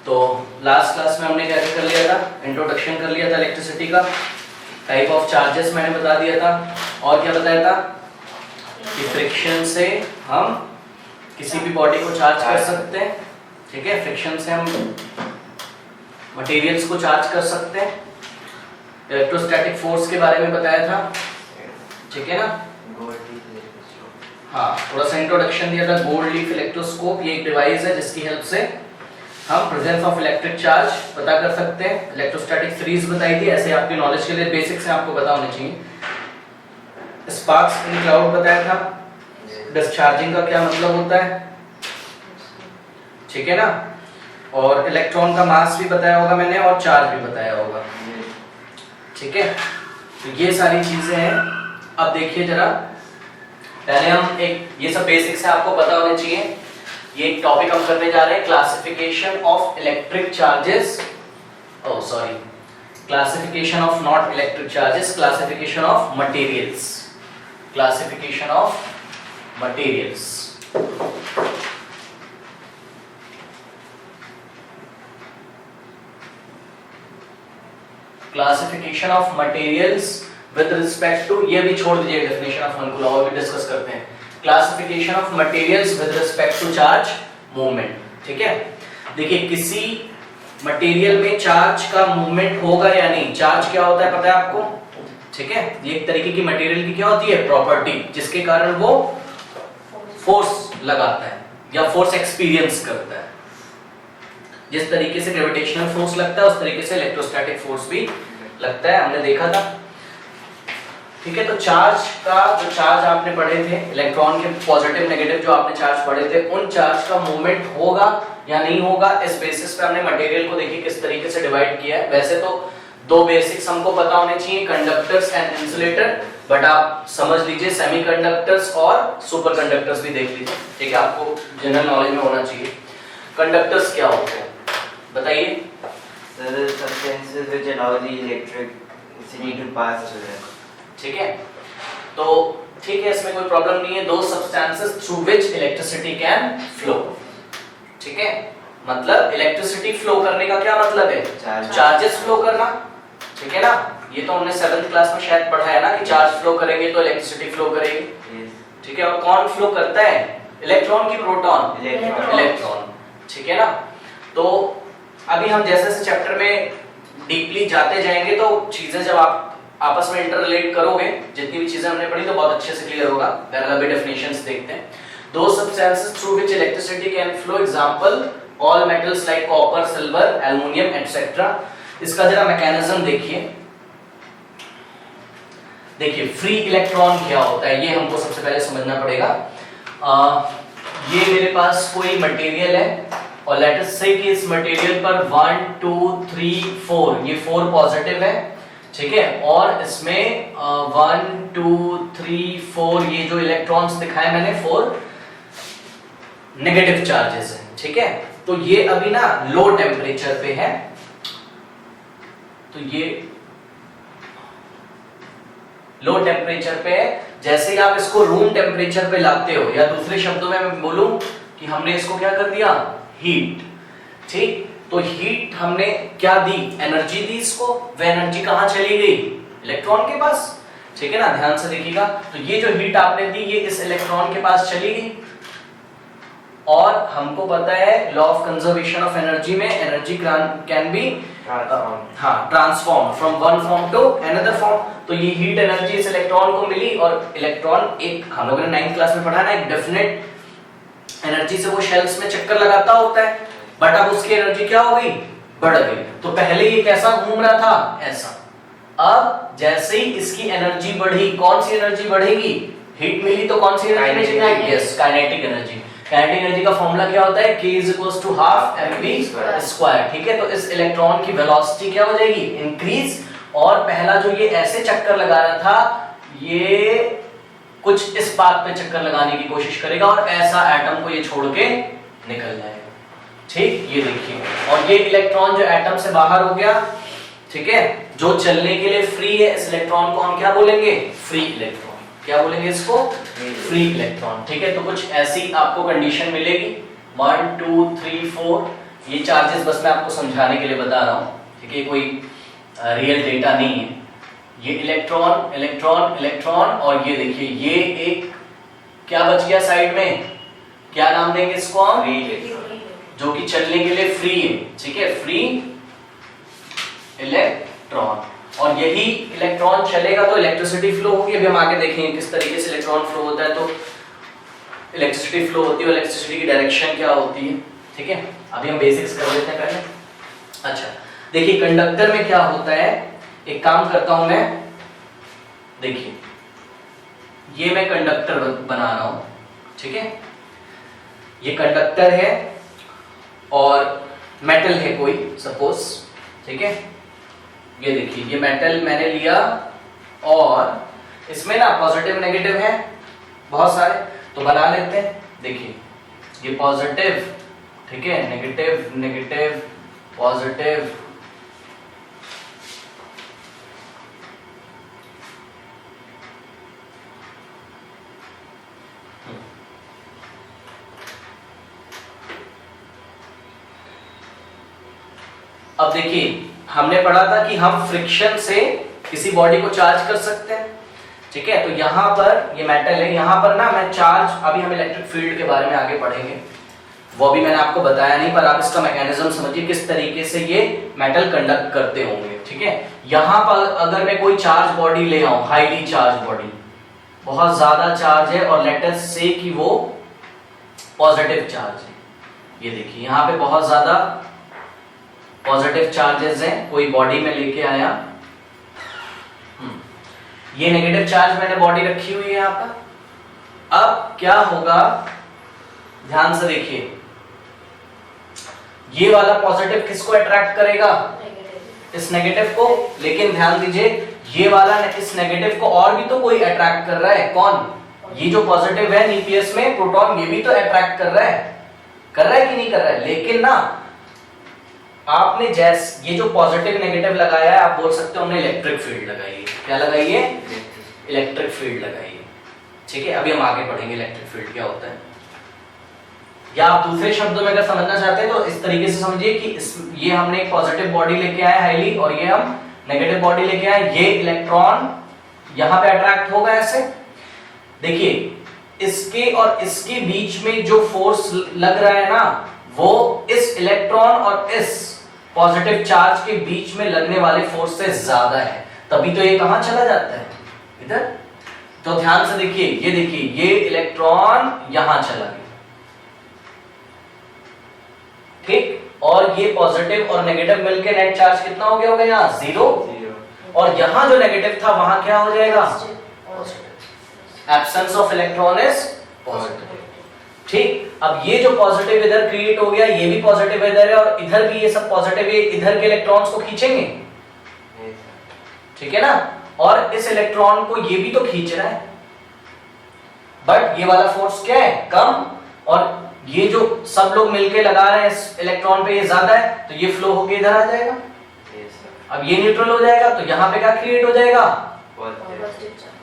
तो last class में हमने क्या क्या कर लिया था, इंट्रोडक्शन कर लिया था इलेक्ट्रिसिटी का, टाइप ऑफ चार्जेस मैंने बता दिया था, और क्या बताया था कि फ्रिक्शन से हम किसी भी बॉडी को चार्ज कर सकते हैं। ठीक है, फ्रिक्शन से हम मटेरियल्स को चार्ज कर सकते हैं। इलेक्ट्रोस्टैटिक फोर्स के बारे में बताया था, ठीक है ना। हाँ, थोड़ा सा इंट्रोडक्शन दिया था। गोल्ड लीफ इलेक्ट्रोस्कोप ये एक डिवाइस है जिसकी हेल्प से हम प्रेजेंस ऑफ इलेक्ट्रिक चार्ज पता कर सकते हैं। इलेक्ट्रोस्टैटिक फ्रीज बताई थी, ऐसे आपकी नॉलेज के लिए बेसिक से आपको पता होने चाहिए। स्पार्क्स इन क्लाउड बताया था, डिस्चार्जिंग का क्या मतलब होता है, ठीक है ना। और इलेक्ट्रॉन का मास भी बताया होगा मैंने, और चार्ज भी बताया होगा, ठीक है। तो ये सारी चीजें हैं। अब देखिए जरा, पहले हम एक, ये सब बेसिक से आपको पता होने चाहिए। ये एक टॉपिक हम करने जा रहे हैं, classification of electric charges, oh sorry, classification of not electric charges, classification of materials, classification of materials. Classification of materials with respect to, ये भी छोड़ दीजिए डेफिनेशन ऑफ वन को, और भी डिस्कस करते हैं। Classification of materials with respect to charge movement, ठीक है। देखिए, किसी मटेरियल में चार्ज का मूवमेंट होगा या नहीं। चार्ज क्या होता है पता है आपको, ठीक है। ये एक तरीके की मटेरियल की क्या होती है, प्रॉपर्टी, जिसके कारण वो फोर्स लगाता है या फोर्स एक्सपीरियंस करता है। जिस तरीके से ग्रेविटेशनल फोर्स लगता है उस तरीके से इलेक्ट्रोस्टैटिक फोर्स भी लगता है, हमने देखा था, ठीक है। तो चार्ज का, जो चार्ज आपने पढ़े थे, इलेक्ट्रॉन के पॉजिटिव नेगेटिव जो आपने चार्ज पढ़े थे, उन चार्ज का मूवमेंट होगा या नहीं होगा, इस बेसिस पे हमने मटेरियल को देखिए किस तरीके से डिवाइड किया है। वैसे तो दो बेसिक्स हमको पता होने चाहिए, कंडक्टर्स एंड इंसुलेटर, बट आप समझ लीजिए सेमीकंडक्टर्स और सुपरकंडक्टर्स भी देख लीजिए, ठीक है। आपको जनरल नॉलेज में होना चाहिए। कंडक्टर्स क्या होते हैं बताइए। substances which allow the electricity to pass through them. ठीक है, तो ठीक है, इसमें कोई प्रॉब्लम नहीं है। दो substances through which electricity can flow, ठीक है। मतलब इलेक्ट्रिसिटी फ्लो करने का क्या मतलब है, चार्जेस फ्लो करना, ठीक है ना। ये तो हमने 7th क्लास में शायद पढ़ा है ना कि चार्ज फ्लो करेंगे तो इलेक्ट्रिसिटी फ्लो करेगी, ठीक है। और कौन फ्लो करता है, इलेक्ट्रॉन की प्रोटॉन, इलेक्ट्रॉन, ठीक है ना। तो अभी हम जैसे जैसे चैप्टर में डीपली जाते जाएंगे तो चीजें जब आप आपस में इंटररिलेट करोगे, जितनी भी चीजें हमने पढ़ी तो बहुत अच्छे से क्लियर होगा। पहला भी डेफिनेशंस देखते हैं। दो substances through which electricity can flow, example all metals like copper, silver, aluminium etcetera. इसका जरा मैकेनिज्म देखिए। देखिए, फ्री इलेक्ट्रॉन क्या होता है ये हमको सबसे पहले समझना पड़ेगा। ये मेरे पास कोई मटेरियल है और लेट अस से कि इस मटेरियल पर 1 2 3 4, ये 4 पॉजिटिव है, ठीक है। और इसमें 1 2 3 4 ये जो इलेक्ट्रॉन्स दिखाए मैंने 4 नेगेटिव चार्जेस हैं, ठीक है। तो ये अभी ना लो टेम्परेचर पे है, तो ये लो टेम्परेचर पे है। जैसे ही आप इसको रूम टेम्परेचर पे लाते हो, या दूसरे शब्दों में मैं बोलूं कि हमने इसको क्या कर दिया, हीट, ठीक। तो हीट हमने क्या दी, एनर्जी दी इसको, वह एनर्जी कहां चली गई, इलेक्ट्रॉन के पास, ठीक है ना। ध्यान से देखिएगा, तो ये जो हीट आपने दी ये इस इलेक्ट्रॉन के पास चली गई, और हमको पता है law of conservation of energy में energy can be transform from one form to another form. तो ये हीट एनर्जी इस इलेक्ट्रॉन को मिली, और इलेक्ट्रॉन एक, हम लोगों ने 9th क्लास में पढ़ा ना, एक डेफिनेट एनर्जी से वो शेल्स में चक्कर लगाता होता है, बट अब उसकी एनर्जी क्या हो गई, बढ़ गई। तो पहले ये कैसा घूम रहा था, ऐसा। अब जैसे ही इसकी एनर्जी बढ़ी, कौन सी एनर्जी बढ़ेगी, हीट मिली तो कौन सी एनर्जी बढ़ेगी, yes, kinetic energy. Kinetic energy का फॉर्मूला क्या होता है, K = ½ mv², ठीक है। तो इस इलेक्ट्रॉन की वेलोसिटी क्या हो जाएगी, इंक्रीज, और पहला जो ये ऐसे चक्कर लगा रहा था, ये कुछ इस बात पे चक्कर लगाने की कोशिश करेगा, और ऐसा एटम को ये छोड़ के निकल जाएगा, ठीक। ये देखिए, और ये इलेक्ट्रॉन जो एटम से बाहर हो गया, ठीक है, जो चलने के लिए फ्री है, इस इलेक्ट्रॉन को हम क्या बोलेंगे, फ्री इलेक्ट्रॉन, क्या बोलेंगे इसको? Free electron. ठीक है, तो कुछ ऐसी आपको कंडीशन मिलेगी 1 2 3 4। ये चार्जेस बस मैं आपको समझाने के लिए बता रहा हूँ, ठीक है, कोई रियल डेटा नहीं है। ये इलेक्ट्रॉन इलेक्ट्रॉन इलेक्ट्रॉन, और ये देखिए ये एक क्या बच गया साइड में, क्या नाम देंगे इसको हम? फ्री इलेक्ट्रॉन, जो कि चलने के लिए फ्री है। ठीक है, फ्री इलेक्ट्रॉन। और यही इलेक्ट्रॉन चलेगा तो इलेक्ट्रिसिटी फ्लो होगी। अभी हम आगे देखेंगे किस तरीके से इलेक्ट्रॉन फ्लो होता है। तो इलेक्ट्रिसिटी फ्लो होती है, इलेक्ट्रिसिटी की डायरेक्शन क्या होती है। ठीक है, अभी हम बेसिक्स कर लेते हैं पहले। अच्छा, देखिए कंडक्टर में क्या होता है, एक काम करता हूं मैं, देखिए ये मैं कंडक्टर बना रहा हूं, ठीक है, ये कंडक्टर है और मेटल है कोई सपोज, ठीक है, ये देखिए ये मेटल मैंने लिया और इसमें ना पॉजिटिव नेगेटिव है बहुत सारे, तो बना लेते हैं। देखिए ये पॉजिटिव, ठीक है, नेगेटिव नेगेटिव पॉजिटिव, अब देखिए हमने पढ़ा था कि हम फ्रिक्शन से किसी बॉडी को चार्ज कर सकते हैं। ठीक है, तो यहाँ पर ये मेटल है, यहाँ पर ना मैं चार्ज, अभी हम इलेक्ट्रिक फील्ड के बारे में आगे पढ़ेंगे, वो भी मैंने आपको बताया नहीं, पर आप इसका मैकेनिज्म समझिए किस तरीके से ये मेटल कंडक्ट करते होंगे। ठीक है, यहाँ पर अगर मैं कोई चार्ज बॉडी ले आऊं, हाईली चार्ज बॉडी, बहुत ज्यादा चार्ज है, और लेट अस से कि वो पॉजिटिव चार्ज है, ये देखिए यहाँ पे बहुत ज्यादा पॉजिटिव चार्जेस हैं, कोई बॉडी में लेके आया, ये नेगेटिव चार्ज मैंने बॉडी रखी हुई है यहाँ पर। अब क्या होगा, ध्यान से देखिए, ये वाला पॉजिटिव किसको अट्रैक्ट करेगा? इस नेगेटिव को। लेकिन ध्यान दीजिए ये वाला इस नेगेटिव को और भी तो कोई अट्रैक्ट कर रहा है, कौन? ये जो पॉजिटिव है न्यूक्लियस में प्रोटॉन, ये भी तो अट्रैक्ट कर रहा है कि नहीं कर रहा है? लेकिन ना आपने जैसे ये जो पॉजिटिव नेगेटिव लगाया है, आप बोल सकते हो हमने इलेक्ट्रिक फील्ड लगाई है। क्या लगाई है? इलेक्ट्रिक फील्ड लगाई है। ठीक है, अभी हम आगे पढ़ेंगे इलेक्ट्रिक फील्ड क्या होता है, या आप दूसरे शब्दों में अगर समझना चाहते हैं तो इस तरीके से समझिए कि ये हमने एक पॉजिटिव बॉडी लेके आए हाईली, और ये हम नेगेटिव बॉडी लेके आए, ये इलेक्ट्रॉन यहाँ पे अट्रैक्ट होगा ऐसे। देखिए इसके और इसके बीच में जो फोर्स लग रहा है ना, वो इस इलेक्ट्रॉन और इस पॉजिटिव चार्ज के बीच में लगने वाले फोर्स से ज्यादा है, तभी तो ये कहां चला जाता है? इधर। तो ध्यान से देखिए, ये देखिए ये इलेक्ट्रॉन यहां चला गया, ठीक, और ये पॉजिटिव और नेगेटिव मिलकर नेट चार्ज कितना हो गया होगा? यहाँ 0, और यहाँ जो नेगेटिव था वहां क्या हो जाएगा? Absence of electron is positive. ठीक, अब ये जो पॉजिटिव इधर क्रिएट हो गया, ये भी पॉजिटिव इधर है, और इधर भी ये सब पॉजिटिव है, इधर के इलेक्ट्रॉन्स को खींचेंगे, ठीक है ना, और इस इलेक्ट्रॉन को ये भी तो खींच रहा है, बट ये वाला फोर्स क्या है? कम, और ये जो सब लोग मिलके लगा रहे हैं इस इलेक्ट्रॉन पे, ये ज्यादा है, तो ये फ्लो होके इधर आ जाएगा। अब ये न्यूट्रल हो जाएगा, तो यहाँ पे क्या क्रिएट हो जाएगा?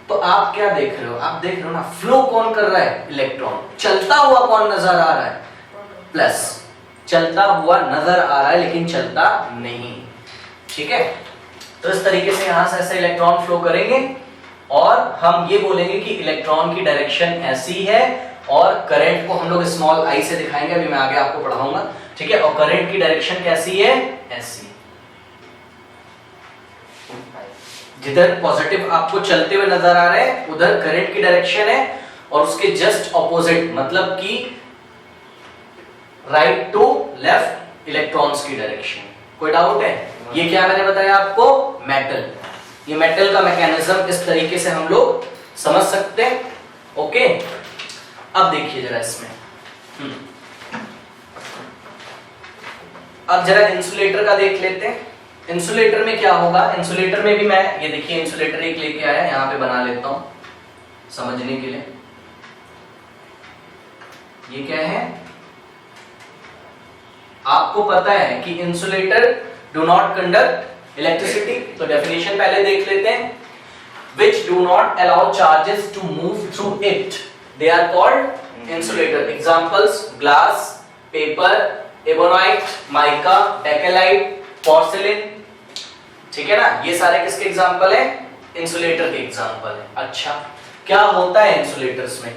तो आप क्या देख रहे हो? आप देख रहे हो ना, फ्लो कौन कर रहा है? इलेक्ट्रॉन। चलता हुआ कौन नजर आ रहा है? प्लस। चलता हुआ नजर आ रहा है लेकिन चलता नहीं। ठीक है, तो इस तरीके से यहां से ऐसे इलेक्ट्रॉन फ्लो करेंगे, और हम ये बोलेंगे कि इलेक्ट्रॉन की डायरेक्शन ऐसी है, और करंट को हम लोग स्मॉल आई से दिखाएंगे, अभी मैं आगे आपको पढ़ाऊंगा। ठीक है, और करंट की डायरेक्शन कैसी है? ऐसी। जिधर पॉजिटिव आपको चलते हुए नजर आ रहे हैं उधर करंट की डायरेक्शन है, और उसके जस्ट ऑपोजिट, मतलब कि राइट टू लेफ्ट इलेक्ट्रॉन्स की डायरेक्शन। कोई डाउट है? ये क्या मैंने बताया आपको? मेटल। ये मेटल का मैकेनिज्म इस तरीके से हम लोग समझ सकते हैं। ओके, अब देखिए जरा इसमें, अब जरा इंसुलेटर का देख लेते हैं। इंसुलेटर में क्या होगा? इंसुलेटर में भी मैं, ये देखिए इंसुलेटर एक लेके आया, यहाँ पे बना लेता हूं समझने के लिए। ये क्या है? आपको पता है कि insulator do not conduct electricity, तो डेफिनेशन पहले देख लेते हैं। which do not allow charges to move through it. They are called insulator. Examples: glass, paper, ebonite, mica, bakelite, porcelain. ठीक है ना, ये सारे किसके एग्जांपल है? इंसुलेटर के एग्जांपल है। अच्छा, क्या होता है इंसुलेटर्स में?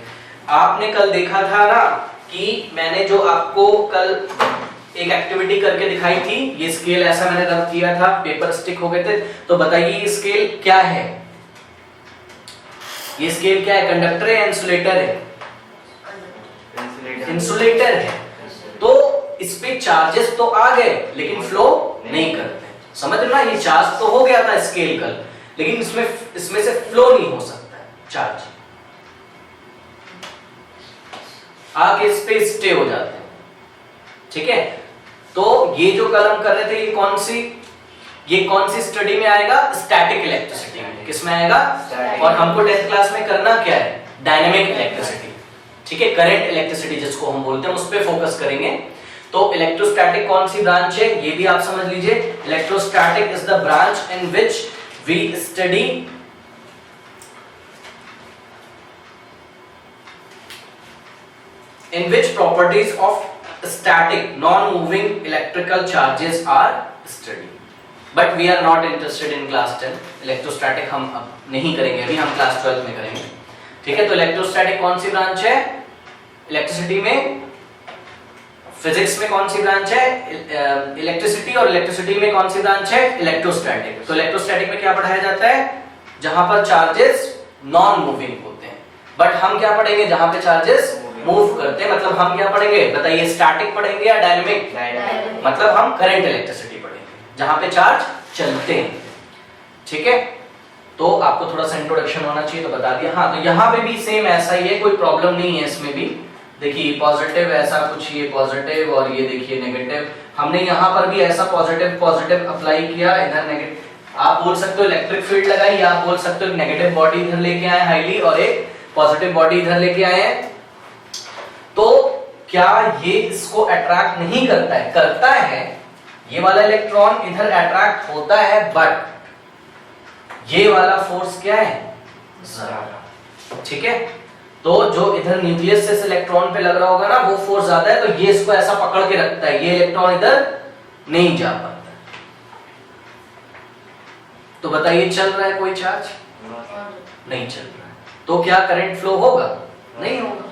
आपने कल देखा था ना कि मैंने जो आपको कल एक एक्टिविटी करके दिखाई थी, ये स्केल ऐसा मैंने रब किया था, पेपर स्टिक हो गए थे। तो बताइए ये स्केल क्या है? ये स्केल क्या है? कंडक्टर है, इंसुलेटर है? इंसुलेटर है। तो इस पे चार्जेस तो आ गए लेकिन फ्लो नहीं करते। समझ रहे ना, ये चार्ज तो हो गया था स्केल कल, लेकिन इसमें से फ्लो नहीं हो सकता है चार्ज, आके इस पे स्टे हो जाते हैं। ठीक है, तो ये जो कल हम कर रहे थे, ये कौन सी स्टडी में आएगा? स्टैटिक इलेक्ट्रिसिटी में। किस में आएगा? और हमको 10th क्लास में करना क्या है? Dynamic electricity. ठीक है, करंट इलेक्ट्रिसिटी जिसको हम बोलते हैं, उस पे फोकस करेंगे। तो इलेक्ट्रोस्टैटिक कौन सी ब्रांच है, ये भी आप समझ लीजिए। Electrostatic is the branch in which we study in which properties of static non-moving electrical charges are studied. But we are not interested in class 10. Electrostatic हम अब नहीं करेंगे, अभी हम क्लास 12 में करेंगे। ठीक है, तो इलेक्ट्रोस्टैटिक कौन सी ब्रांच है इलेक्ट्रिसिटी में? फिजिक्स में कौन सी ब्रांच है? इलेक्ट्रिसिटी। और इलेक्ट्रिसिटी में कौन सी ब्रांच है? इलेक्ट्रोस्टैटिक। तो इलेक्ट्रोस्टैटिक में क्या पढ़ाया जाता है? जहां पर चार्जेस नॉन मूविंग होते हैं। बट हम क्या पढ़ेंगे? जहां पे चार्जेस मूव करते हैं। मतलब हम क्या पढ़ेंगे? बताइए, स्टैटिक पढ़ेंगे या डायनेमिक? मतलब हम करंट इलेक्ट्रिसिटी पढ़ेंगे जहां पे चार्ज चलते हैं। ठीक है, तो आपको थोड़ा सा इंट्रोडक्शन होना चाहिए तो बता दिया। हाँ, तो यहाँ पे भी सेम ऐसा ही है, कोई प्रॉब्लम नहीं है इसमें भी। देखिए पॉजिटिव ऐसा कुछ, ये पॉजिटिव और ये देखिए नेगेटिव। हमने यहाँ पर भी ऐसा पॉजिटिव अप्लाई किया, इधर नेगेटिव। आप बोल सकते हो इलेक्ट्रिक फील्ड लगाई, या आप बोल सकते हो नेगेटिव बॉडी इधर लेके आए हाईली और एक पॉजिटिव बॉडी इधर लेके आए हैं। तो क्या ये इसको अट्रैक्ट नहीं करता है? करता है। ये वाला इलेक्ट्रॉन इधर अट्रैक्ट होता है, बट ये वाला फोर्स क्या है? ज्यादा। ठीक है, तो जो इधर न्यूक्लियस से इस इलेक्ट्रॉन पे लग रहा होगा ना, वो फोर्स ज्यादा है, तो ये इसको ऐसा पकड़ के रखता है, ये इलेक्ट्रॉन इधर नहीं जा पाता। तो बताइए, चल रहा है कोई चार्ज? नहीं चल रहा है। तो क्या करंट फ्लो होगा? नहीं होगा।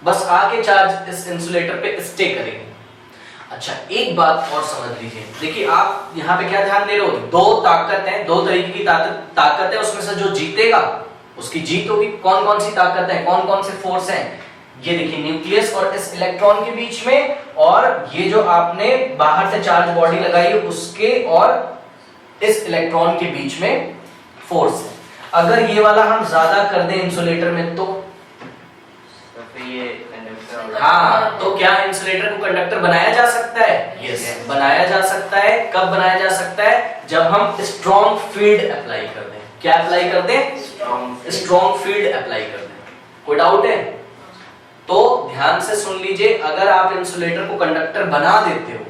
बस आके चार्ज इस इंसुलेटर पे स्टे करेंगे। अच्छा, एक बात और समझ लीजिए। देखिए आप यहाँ पे क्या ध्यान दे रहे हो? दो ताकत है, दो तरीके की ताकत है। उसमें से जो जीतेगा उसकी जीत होगी। कौन कौन सी ताकत है, कौन कौन से फोर्स हैं? ये देखिए, न्यूक्लियस और इस इलेक्ट्रॉन के बीच में, और ये जो आपने बाहर से चार्ज बॉडी लगाई है उसके और इस इलेक्ट्रॉन के बीच में फोर्स है। अगर ये वाला हम ज्यादा कर दें इंसुलेटर में तो ये कंडक्टर। हाँ, तो क्या इंसुलेटर को कंडक्टर बनाया जा सकता है? यस, बनाया जा सकता है। कब बनाया जा सकता है? जब हम स्ट्रॉन्ग फील्ड अप्लाई कर दें। क्या अप्लाई कर दें? स्ट्रॉन्ग फील्ड अप्लाई कर दें। कोई डाउट है? तो ध्यान से सुन लीजिए, अगर आप इंसुलेटर को कंडक्टर बना देते हो,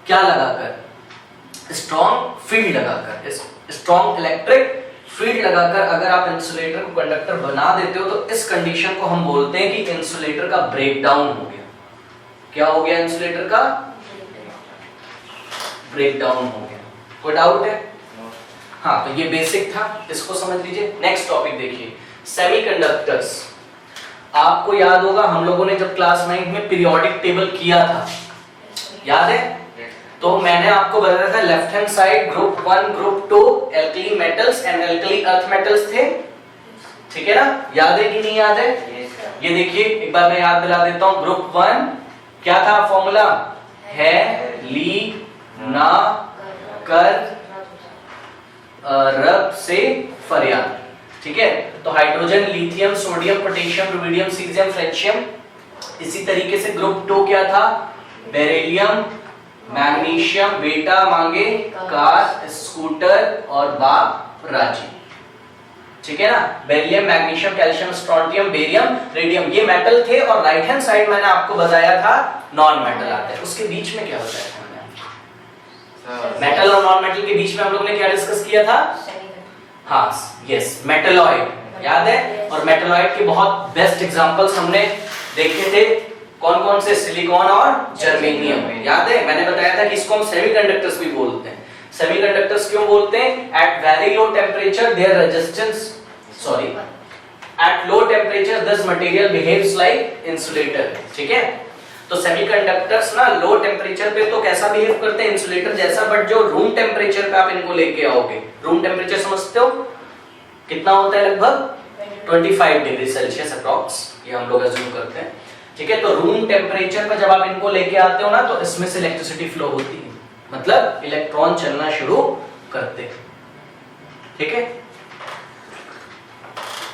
क्या लगाकर? स्ट्रॉन्ग फील्ड लगाकर, स्ट्रॉन्ग इलेक्ट्रिक फील्ड लगाकर अगर आप इंसुलेटर को कंडक्टर बना देते हो, तो इस कंडीशन को हम बोलते हैं कि इंसुलेटर का ब्रेकडाउन हो गया। क्या हो गया? इंसुलेटर का ब्रेकडाउन हो गया। कोई डाउट है? हाँ, तो ये बेसिक था, इसको समझ लीजिए। नेक्स्ट टॉपिक देखिए, सेमीकंडक्टर्स। आपको याद होगा हम लोगों ने जब क्लास 9 में पीरियोडिक टेबल किया था, याद है? तो मैंने आपको बताया था left hand side group 1 group 2 alkali metals and alkali earth metals थे। ठीक है ना? याद है कि नहीं याद है? ये देखिए एक बार मैं याद दिला देता हूं। ग्रुप 1 क्या था फॉर्मूला? है ली ना कर रब से फरियाद। ठीक है, तो hydrogen, lithium, sodium, potassium, rubidium, caesium, francium. इसी तरीके से ग्रुप 2 क्या था? बेरिलियम, मैग्नीशियम, बेटा मांगे कार, स्कूटर और बाप राजी। ठीक है ना? Beryllium, magnesium, calcium, strontium, barium, radium, ये मेटल थे। और राइट हैंड साइड मैंने आपको बताया था नॉन मेटल आते हैं। उसके बीच में क्या बताया था मैंने? मेटल और नॉन मेटल के बीच में हम लोग ने क्या डिस्कस किया था? हाँ यस, मेटलॉइड याद है। और मेटलॉइड के बहुत बेस्ट एग्जांपल्स हमने देखे थे, कौन कौन से, सिलिकॉन और जर्मेनियम, याद है। मैंने बताया था कि इसको हम सेमीकंडक्टर्स भी बोलते हैं। सेमीकंडक्टर्स क्यों बोलते हैं? At very low temperature their resistance, sorry, at low temperature this material behaves like insulator, ठीक है। तो सेमीकंडक्टर्स ना लो टेम्परेचर पे तो कैसा बिहेव करते हैं, इंसुलेटर जैसा, बट जो रूम टेम्परेचर पे आप इनको लेके आओगे, रूम टेम्परेचर समझते हो कितना होता है? लगभग 25 डिग्री सेल्सियस अप्रॉक्स, ये हम लोग अज्यूम करते हैं, ठीक है। तो रूम टेम्परेचर पर जब आप इनको लेके आते हो ना, तो इसमें से इलेक्ट्रिसिटी फ्लो होती है, मतलब इलेक्ट्रॉन चलना शुरू करते हैं, ठीक है।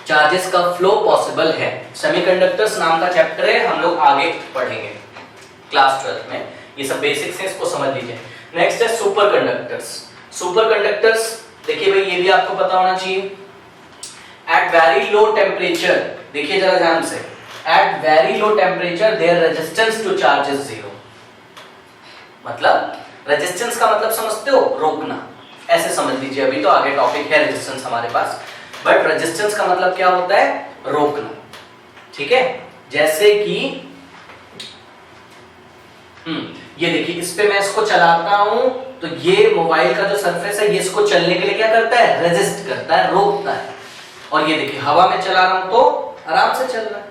चार्जेस का फ्लो पॉसिबल है। सेमीकंडक्टर्स नाम का चैप्टर है, हम लोग आगे पढ़ेंगे क्लास 12 में, ये सब बेसिक्स हैं, इसको समझ लीजिए। नेक्स्ट है सुपर कंडक्टर्स। सुपर कंडक्टर्स देखिए भाई, ये भी आपको पता होना चाहिए। एट वेरी लो टेम्परेचर, देखिए जरा ध्यान से, at very low temperature their resistance to charge is zero. मतलब रेजिस्टेंस का मतलब समझते हो, रोकना, ऐसे समझ लीजिए। अभी तो आगे टॉपिक है रेजिस्टेंस हमारे पास, बट रेजिस्टेंस का मतलब क्या होता है? रोकना, ठीक है। जैसे कि ये देखिए, इस पे मैं इसको चलाता हूं तो ये मोबाइल का जो सरफेस है, ये इसको चलने के लिए क्या करता है? रेजिस्ट करता है, रोकता है। और ये देखिए, हवा में चला रहा हूं तो आराम से चल रहा है,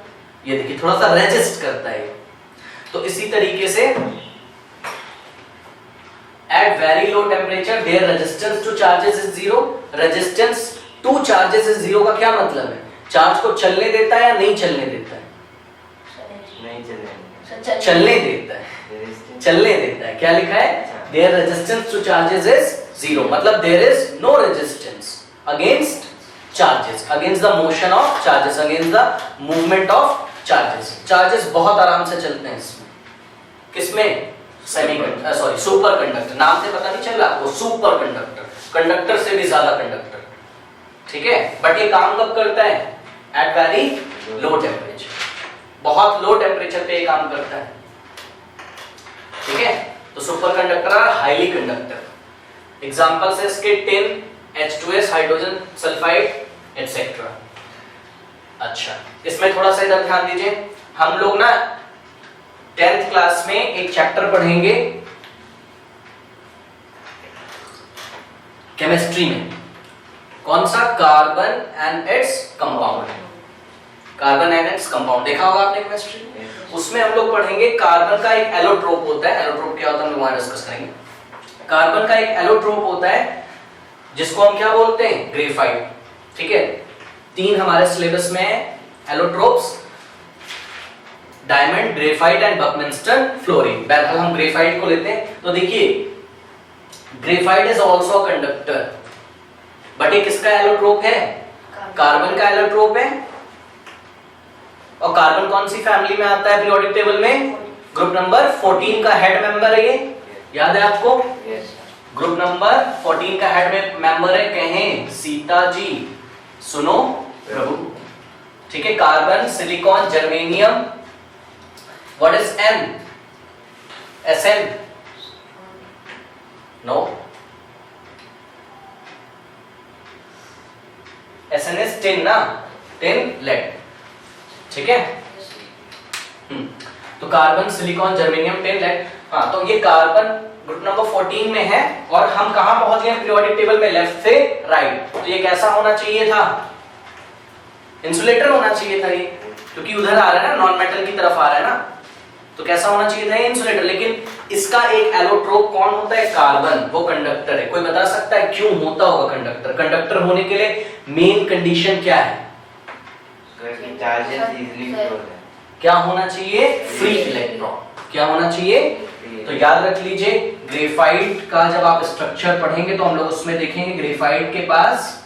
ये देखिए थोड़ा सा रेजिस्ट करता है। तो इसी तरीके से at very low temperature their resistance to charges is zero. Resistance to charges is zero का क्या मतलब है? चार्ज को चलने देता है या नहीं चलने देता है? नहीं चलने देता है, चलने देता है। क्या लिखा है? There resistance to charges is zero, मतलब there is no resistance against charges, against the motion of charges, against the movement of charges. Charges बहुत आराम से चलते हैं इसमें, किसमें? सेमीकंडक्टर, सॉरी सुपर कंडक्टर, नाम से पता नहीं चल रहा आपको, सुपर कंडक्टर, कंडक्टर से भी ज्यादा कंडक्टर, ठीक है। बट ये काम कब करता है? एट वेरी लो टेम्परेचर, बहुत लो टेम्परेचर पे ये काम करता है, ठीक है। तो super conductor are highly conductor. Examples है इसके tin, H2S, hydrogen sulphide etcetera. अच्छा, इसमें थोड़ा सा इधर ध्यान दीजिए। हम लोग ना 10th क्लास में एक चैप्टर पढ़ेंगे केमिस्ट्री में, कौन सा? Carbon and its compound. Carbon and its compound देखा होगा आपने केमिस्ट्री में। उसमें हम लोग पढ़ेंगे कार्बन का एक एलोट्रोप होता है। एलोट्रोप क्या होता है हम लोग वहां डिस्कस करेंगे। कार्बन का एक एलोट्रोप होता है जिसको हम क्या बोलते हैं? ग्रेफाइट, ठीक है। 3 हमारे सिलेबस में है allotropes, diamond, graphite and Buckminster fluorine. बहरहाल हम ग्रेफाइट को लेते हैं। तो देखिए, graphite is also a conductor, but ये किसका एलोट्रोप है? कार्बन का एलोट्रोप है। और कार्बन कौन सी फैमिली में आता है पीरियोडिक टेबल में? ग्रुप नंबर 14 का हेड मेंबर है ये, याद है आपको? ग्रुप नंबर 14 का हेड मेंबर है, कहें सीता जी, सुनो प्रभु, ठीक है। Carbon, silicon, germanium, what is N? Sn? No, Sn is tin ना, tin lead, ठीक है। तो carbon, silicon, germanium, tin, lead. हाँ, तो ये कार्बन ग्रुप नंबर 14 में है और हम कहां पहुंच गए पीरियोडिक टेबल में? लेफ्ट से राइट। तो ये कैसा होना चाहिए था? इंसुलेटर होना चाहिए था ये, क्योंकि उधर आ रहा है ना, नॉन मेटल की तरफ आ रहा है ना, तो कैसा होना चाहिए था? ये इंसुलेटर। लेकिन इसका एक एलोट्रोप कौन होता है? कार्बन, वो कंडक्टर है। कोई बता सकता है क्यों होता होगा कंडक्टर? कंडक्टर होने के लिए मेन कंडीशन क्या है? चार्जेस इजीली फ्लो होते हैं। क्या होना चाहिए? Free electron. क्या होना चाहिए? तो याद रख लीजिए, ग्रेफाइट का जब आप स्ट्रक्चर पढ़ेंगे तो हम लोग उसमें देखेंगे ग्रेफाइट के पास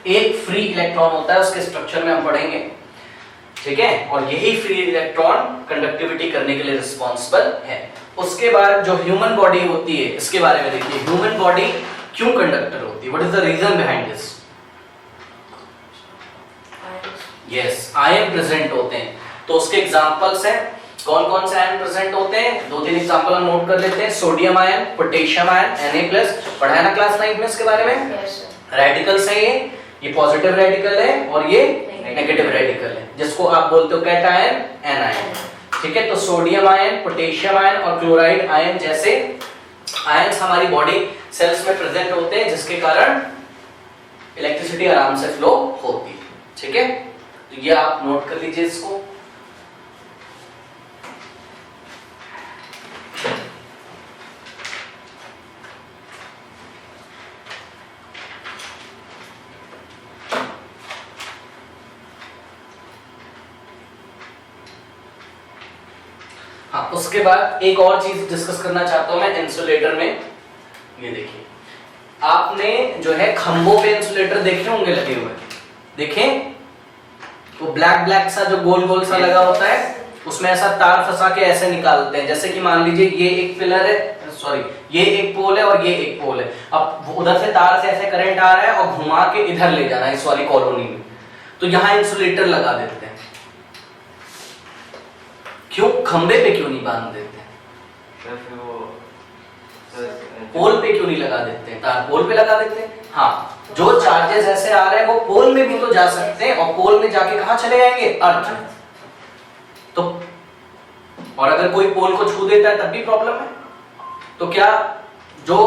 एक फ्री इलेक्ट्रॉन होता है, उसके स्ट्रक्चर में हम पढ़ेंगे, ठीक है। और यही फ्री इलेक्ट्रॉन कंडक्टिविटी करने के लिए रिस्पॉन्सिबल है। उसके बाद जो ह्यूमन बॉडी होती है, इसके बारे में देखिए, ह्यूमन बॉडी क्यों कंडक्टर होती है? What is the reason behind this? Yes, ion present होते हैं। तो उसके एग्जांपल्स हैं, कौन कौन से आयन प्रेजेंट होते हैं? 2-3 एग्जांपल हम नोट कर लेते हैं। Sodium ion, potassium ion, Na+, पढ़ा है ना क्लास 9 में इसके बारे में? रेडिकल्स है ये पॉजिटिव रेडिकल है और ये नेगेटिव रेडिकल है, जिसको आप बोलते हो कैटायन एनायन। ठीक है, तो सोडियम आयन, पोटेशियम आयन और क्लोराइड आयन जैसे आयंस हमारी बॉडी सेल्स में प्रेजेंट होते हैं, जिसके कारण इलेक्ट्रिसिटी आराम से फ्लो होती है। ठीक है, तो ये आप नोट कर लीजिए इसको। हाँ, उसके बाद एक और चीज डिस्कस करना चाहता हूं मैं इंसुलेटर में। ये देखिए, आपने जो है खंभों पे इंसुलेटर देखे होंगे लगे हुए, देखें वो ब्लैक ब्लैक सा जो गोल गोल सा लगा होता है, उसमें ऐसा तार फंसा के ऐसे निकालते हैं। जैसे कि मान लीजिए ये एक पिलर है, सॉरी ये एक पोल है और ये एक पोल है। अब उधर से तार से ऐसे करंट आ रहा है और घुमा के इधर ले जाना है इस वाली कॉलोनी में, तो यहाँ इंसुलेटर लगा देते हैं। क्यों? खंबे पे क्यों नहीं बांध देते? पोल पे क्यों नहीं लगा देते? तार पोल पे लगा देते हैं। हाँ, जो चार्जेस ऐसे आ रहे हैं वो पोल में भी तो जा सकते हैं, और पोल में जाके कहां चले जाएंगे? अर्थ। तो और अगर कोई पोल को छू देता है तब भी प्रॉब्लम है। तो क्या जो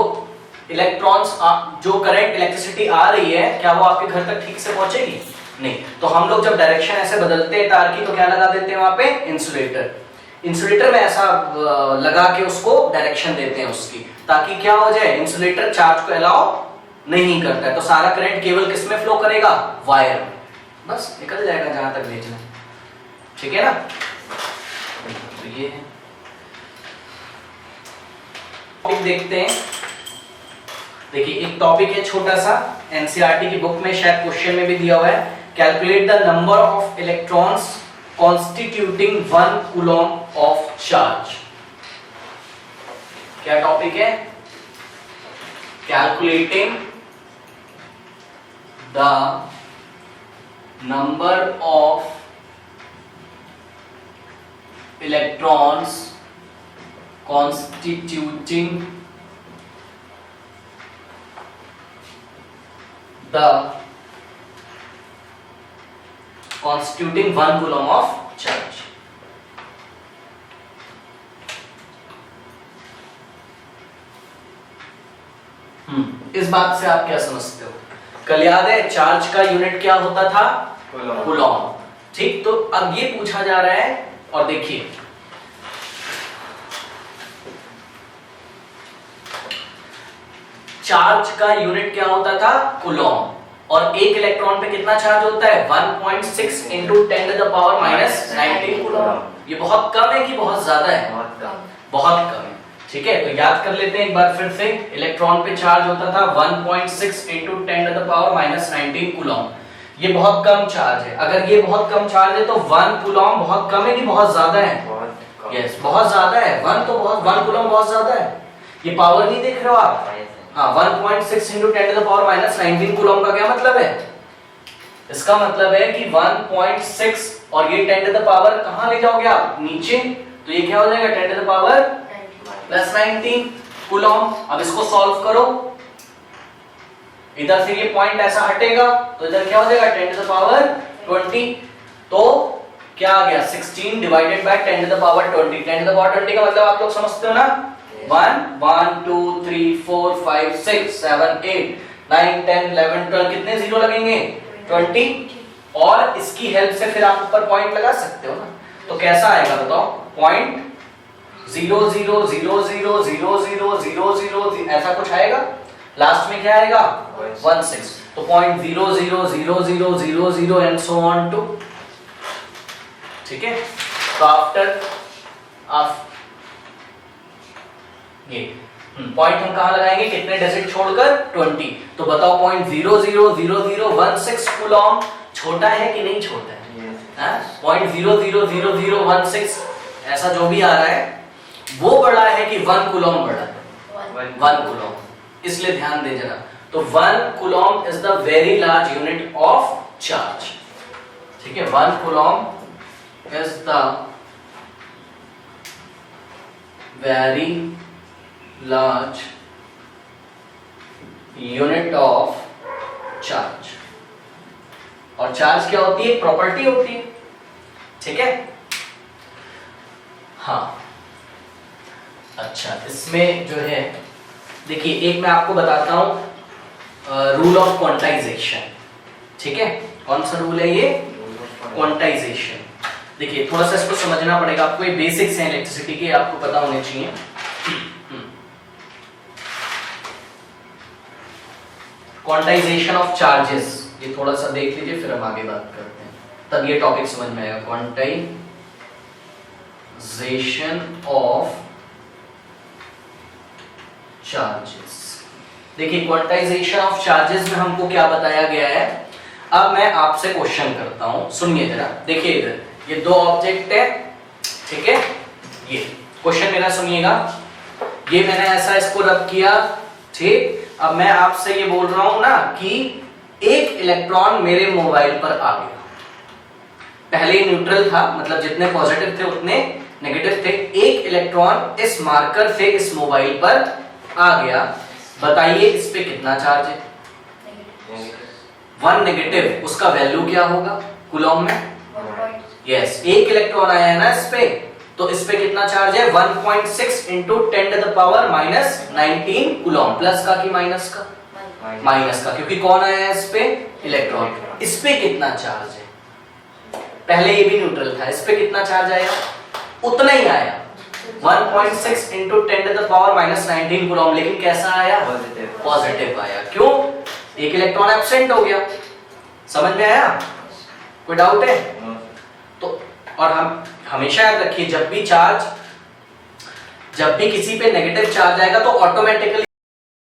इलेक्ट्रॉन्स जो करंट इलेक्ट्रिसिटी आ रही है, क्या वो आपके घर तक ठीक से पहुंचेगी? नहीं। तो हम लोग जब डायरेक्शन ऐसे बदलते हैं तार की, तो क्या लगा देते हैं वहां पे? इंसुलेटर। इंसुलेटर में ऐसा लगा के उसको डायरेक्शन देते हैं उसकी, ताकि क्या हो जाए? इंसुलेटर चार्ज को अलाउ नहीं करता है, तो सारा करंट केवल किस में फ्लो करेगा? वायर में, बस निकल जाएगा जहां तक भेजना। ठीक है ना? तो ये है टॉपिक, देखते हैं। देखिए, एक टॉपिक है छोटा सा, एनसीईआरटी की बुक में शायद क्वेश्चन में भी दिया हुआ है। Calculate the number of electrons constituting 1 coulomb of charge. क्या टॉपिक है? Calculating the number of electrons constituting constituting 1 coulomb of charge। इस बात से आप क्या समझते हो? कल याद है चार्ज का यूनिट क्या होता था? कूलॉम। ठीक, तो अब ये पूछा जा रहा है, और देखिए चार्ज का यूनिट क्या होता था? कूलॉम। और एक इलेक्ट्रॉन पे कितना चार्ज होता है? 1.6 into 10 to the power minus 19 Coulomb. ये बहुत कम है कि बहुत ज्यादा है? बहुत कम है। ठीक है, तो याद कर लेते हैं एक बार फिर से। इलेक्ट्रॉन पे चार्ज होता था 1.6 into 10 to the power minus 19 Coulomb. ये बहुत कम चार्ज है। अगर ये बहुत कम चार्ज है तो 1 कूलॉम बहुत कम है कि बहुत ज्यादा है? यस, बहुत ज्यादा है। 1 कूलॉम बहुत ज्यादा है। ये पावर नहीं देख रहे हो आप? हाँ, 1.6 into 10 to the power minus 19 Coulomb का क्या मतलब है? इसका मतलब है कि 1.6 और ये 10 to the power कहां ले जाओगे आप? नीचे। तो ये क्या हो जाएगा? 10 to the power plus 19 Coulomb. अब इसको सॉल्व करो, इधर से ये पॉइंट ऐसा हटेगा तो इधर क्या हो जाएगा? 10 to the power 20। तो क्या आ गया? 16 divided by 10 to the power 20। 10 to the power 20 का मतलब आप लोग समझते हो ना? 1 2 3 4 5 6 7 8 9 10 11 12 कितने जीरो लगेंगे? 20। और इसकी हेल्प से फिर आप ऊपर पॉइंट लगा सकते हो ना। तो कैसा आएगा बताओ? पॉइंट 0 0 0 0 0 0 0 0 ऐसा कुछ आएगा। लास्ट में क्या आएगा? 16। तो point 0 0 0 0 0 0 and so on to. ठीक है, तो आफ्टर ये पॉइंट हम कहां लगाएंगे? कितने डिजिट छोड़कर? 20। तो बताओ पॉइंट 0 0 0 0 1 6 कूलॉम छोटा है कि नहीं छोटा है? पॉइंट 0 0 0 0 1 6 ऐसा जो भी आ रहा है वो बड़ा है कि 1 कूलॉम बड़ा है? 1 कूलॉम। इसलिए ध्यान दे जरा। तो 1 Coulomb is the very large unit of charge. ठीक है, 1 Coulomb is the very large unit of charge. और चार्ज क्या होती है? प्रॉपर्टी होती है, ठीक है। हाँ अच्छा, इसमें जो है देखिए, एक मैं आपको बताता हूं रूल ऑफ क्वांटाइजेशन, ठीक है। कौन सा रूल है ये? क्वांटाइजेशन। देखिए थोड़ा सा इसको समझना पड़ेगा आपको, ये बेसिक्स हैं इलेक्ट्रिसिटी के, आपको पता होने चाहिए। क्वांटाइजेशन ऑफ चार्जेस, ये थोड़ा सा देख लीजिए फिर हम आगे बात करते हैं, तब ये टॉपिक समझ में आएगा। Quantization of charges. देखिए क्वांटाइजेशन ऑफ चार्जेस में हमको क्या बताया गया है। अब मैं आपसे क्वेश्चन करता हूं, सुनिए जरा। देखिए इधर ये दो ऑब्जेक्ट है, ठीक है। ये क्वेश्चन मेरा सुनिएगा, ये मैंने ऐसा इसको रब किया, ठीक। अब मैं आपसे ये बोल रहा हूं ना कि एक इलेक्ट्रॉन मेरे मोबाइल पर आ गया। पहले न्यूट्रल था, मतलब जितने पॉजिटिव थे उतने नेगेटिव थे। एक इलेक्ट्रॉन इस मार्कर से इस मोबाइल पर आ गया। बताइए इस पे कितना चार्ज है? 1 नेगेटिव। उसका वैल्यू क्या होगा कूलॉम में? यस, एक इलेक्ट्रॉन आया है ना इस पे, तो इस पे कितना चार्ज है? 1.6 इंटू 10⁻⁻19 कूलॉम। प्लस का कि माइनस का? माइनस का, क्योंकि कौन आया है इस पे? इलेक्ट्रॉन। इस पे कितना चार्ज है? पहले ये भी न्यूट्रल था, इस पे कितना चार्ज आया? उतना ही आया, 1.6 इंटू 10⁻⁻19 कूलॉम। लेकिन कैसा आया? पॉजिटिव आया। क्यों? एक इलेक्ट्रॉन एब्सेंट हो गया। समझ में आया? कोई डाउट है? तो और हम हमेशा याद रखिए, जब भी किसी पे नेगेटिव चार्ज आएगा तो ऑटोमेटिकली